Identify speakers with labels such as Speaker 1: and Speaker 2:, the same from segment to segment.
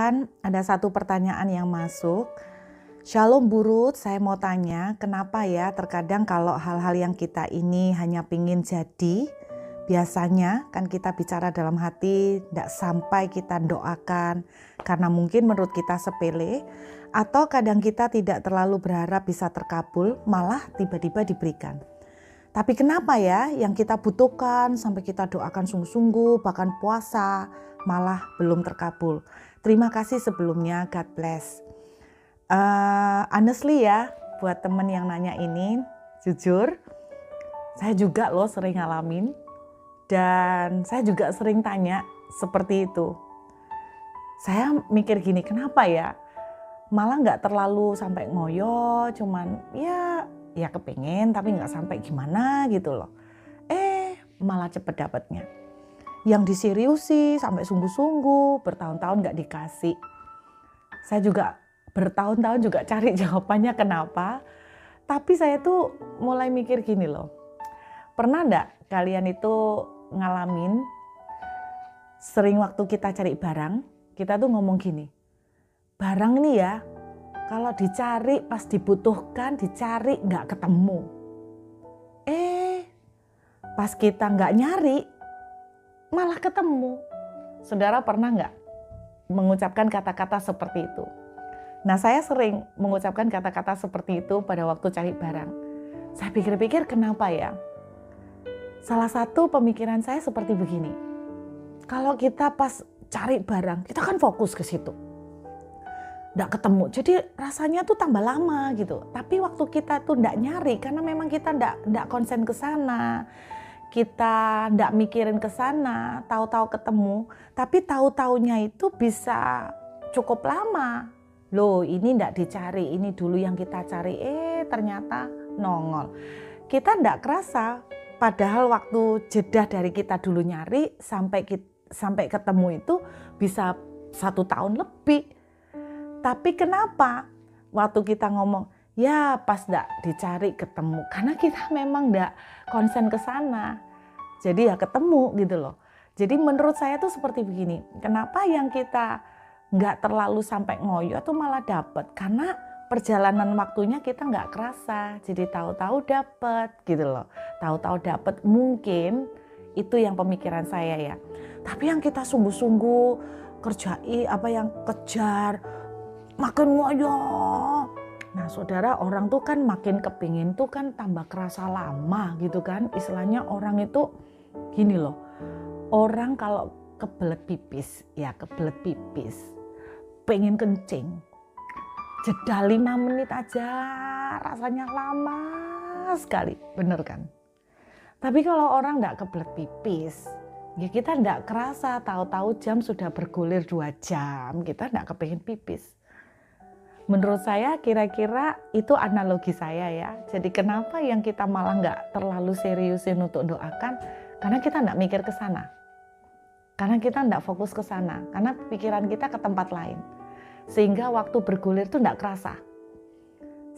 Speaker 1: Tuhan, ada satu pertanyaan yang masuk. Shalom Bu Ruth, saya mau tanya, kenapa ya terkadang kalau hal-hal yang kita ini hanya pingin jadi, biasanya kan kita bicara dalam hati, tidak sampai kita doakan, karena mungkin menurut kita sepele, atau kadang kita tidak terlalu berharap bisa terkabul, malah tiba-tiba diberikan. Tapi kenapa ya yang kita butuhkan sampai kita doakan sungguh-sungguh, bahkan puasa, malah belum terkabul. Terima kasih sebelumnya, God bless. Honestly ya, buat temen yang nanya ini, jujur, saya juga loh sering ngalamin. Dan saya juga sering tanya seperti itu. Saya mikir gini, kenapa ya? Malah nggak terlalu sampai ngoyo, cuman ya kepengen tapi nggak sampai gimana gitu loh. Malah cepet dapetnya. Yang diseriusi sampai sungguh-sungguh, bertahun-tahun nggak dikasih. Saya juga bertahun-tahun juga cari jawabannya kenapa. Tapi saya tuh mulai mikir gini loh. Pernah nggak kalian itu ngalamin sering waktu kita cari barang, kita tuh ngomong gini, barang nih ya, kalau dicari pas dibutuhkan, dicari nggak ketemu. Pas kita nggak nyari, malah ketemu. Saudara pernah nggak mengucapkan kata-kata seperti itu? Nah, saya sering mengucapkan kata-kata seperti itu pada waktu cari barang. Saya pikir-pikir kenapa ya? Salah satu pemikiran saya seperti begini. Kalau kita pas cari barang, kita kan fokus ke situ. Nggak ketemu, jadi rasanya tuh tambah lama gitu. Tapi waktu kita tuh nggak nyari, karena memang kita nggak konsen ke sana. Kita nggak mikirin ke sana, tahu-tahu ketemu, tapi tahu-taunya itu bisa cukup lama. Loh, ini nggak dicari, ini dulu yang kita cari, ternyata nongol. Kita nggak kerasa, padahal waktu jeda dari kita dulu nyari sampai ketemu itu bisa 1 tahun lebih. Tapi kenapa waktu kita ngomong, ya pas nggak dicari ketemu, karena kita memang nggak konsen ke sana. Jadi ya ketemu gitu loh. Jadi menurut saya tuh seperti begini, kenapa yang kita nggak terlalu sampai ngoyo tuh malah dapet? Karena perjalanan waktunya kita nggak kerasa, jadi tahu-tahu dapet gitu loh. Tahu-tahu dapet, mungkin itu yang pemikiran saya ya. Tapi yang kita sungguh-sungguh kerjai, apa yang kejar, makin ngoyo. Nah saudara, orang tuh kan makin kepingin tuh kan tambah kerasa lama gitu kan. Istilahnya orang itu gini loh, orang kalau kebelet pipis, pengen kencing, jeda 5 menit aja rasanya lama sekali, bener kan? Tapi kalau orang nggak kebelet pipis, ya kita nggak kerasa, tahu-tahu jam sudah bergulir 2 jam, kita nggak kepingin pipis. Menurut saya kira-kira itu analogi saya ya. Jadi kenapa yang kita malah nggak terlalu seriusin untuk doakan? Karena kita nggak mikir ke sana. Karena kita nggak fokus ke sana. Karena pikiran kita ke tempat lain. Sehingga waktu bergulir itu nggak kerasa.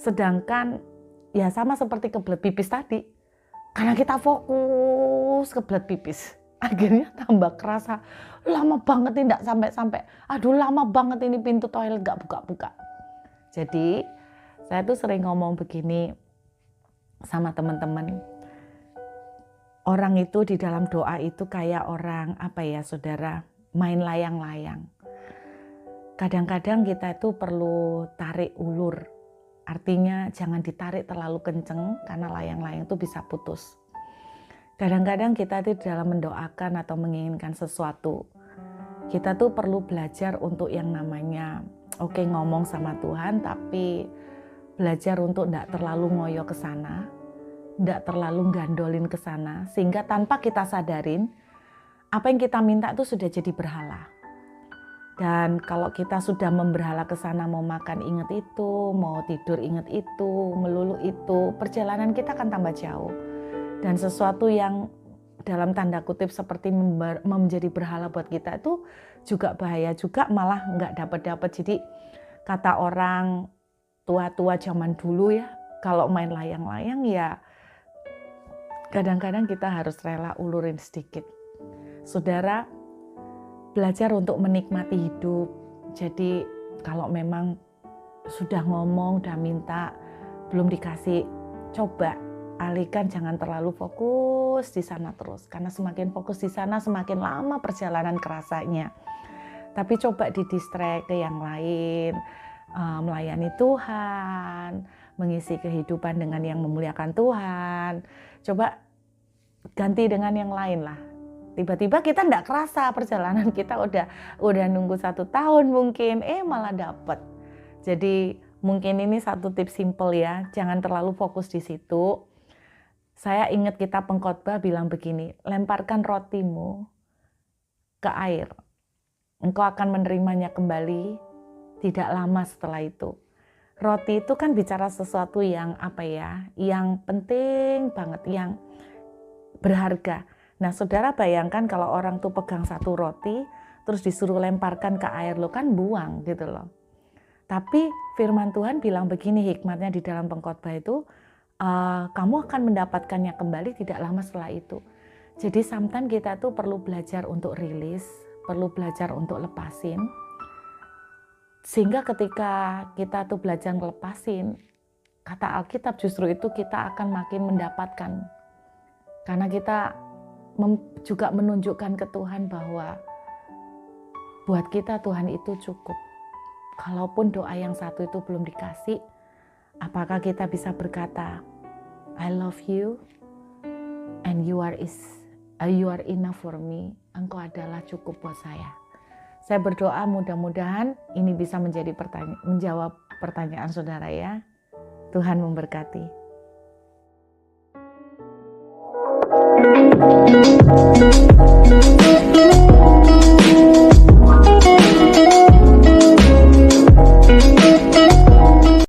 Speaker 1: Sedangkan ya sama seperti kebelet pipis tadi. Karena kita fokus kebelet pipis. Akhirnya tambah kerasa lama banget ini nggak sampai-sampai. Aduh lama banget ini pintu toilet nggak buka-buka. Jadi saya tuh sering ngomong begini sama teman-teman. Orang itu di dalam doa itu kayak orang saudara, main layang-layang. Kadang-kadang kita itu perlu tarik ulur. Artinya jangan ditarik terlalu kenceng karena layang-layang itu bisa putus. Kadang-kadang kita itu dalam mendoakan atau menginginkan sesuatu, kita tuh perlu belajar untuk yang namanya ngomong sama Tuhan, tapi belajar untuk tidak terlalu ngoyo ke sana, tidak terlalu gandolin ke sana, sehingga tanpa kita sadarin, apa yang kita minta itu sudah jadi berhala. Dan kalau kita sudah memberhala ke sana, mau makan ingat itu, mau tidur ingat itu, melulu itu, perjalanan kita akan tambah jauh. Dan sesuatu yang dalam tanda kutip seperti menjadi berhala buat kita itu juga bahaya juga, malah nggak dapat. Jadi kata orang tua-tua zaman dulu ya, kalau main layang-layang ya kadang-kadang kita harus rela ulurin sedikit. Saudara, belajar untuk menikmati hidup, Jadi kalau memang sudah ngomong, udah minta, belum dikasih, coba alihkan, jangan terlalu fokus di sana terus. Karena semakin fokus di sana, semakin lama perjalanan kerasanya. Tapi coba didistract ke yang lain, melayani Tuhan, mengisi kehidupan dengan yang memuliakan Tuhan. Coba ganti dengan yang lain lah. Tiba-tiba kita enggak kerasa perjalanan kita udah nunggu 1 tahun mungkin, malah dapet. Jadi mungkin ini satu tips simple ya, jangan terlalu fokus di situ. Saya ingat kita pengkhotbah bilang begini, lemparkan rotimu ke air. Engkau akan menerimanya kembali tidak lama setelah itu. Roti itu kan bicara sesuatu yang yang penting banget, yang berharga. Nah, saudara bayangkan kalau orang tuh pegang 1 roti, terus disuruh lemparkan ke air, lo kan buang gitu loh. Tapi firman Tuhan bilang begini hikmatnya di dalam pengkhotbah itu, kamu akan mendapatkannya kembali tidak lama setelah itu. Jadi sometimes kita tuh perlu belajar untuk rilis, perlu belajar untuk lepasin. Sehingga ketika kita tuh belajar ngelepasin, kata Alkitab justru itu kita akan makin mendapatkan. Karena kita juga menunjukkan ke Tuhan bahwa buat kita Tuhan itu cukup. Kalaupun doa yang satu itu belum dikasih, apakah kita bisa berkata, I love you and you are enough for me. Engkau adalah cukup buat saya. Saya berdoa mudah-mudahan ini bisa menjawab pertanyaan saudara ya. Tuhan memberkati.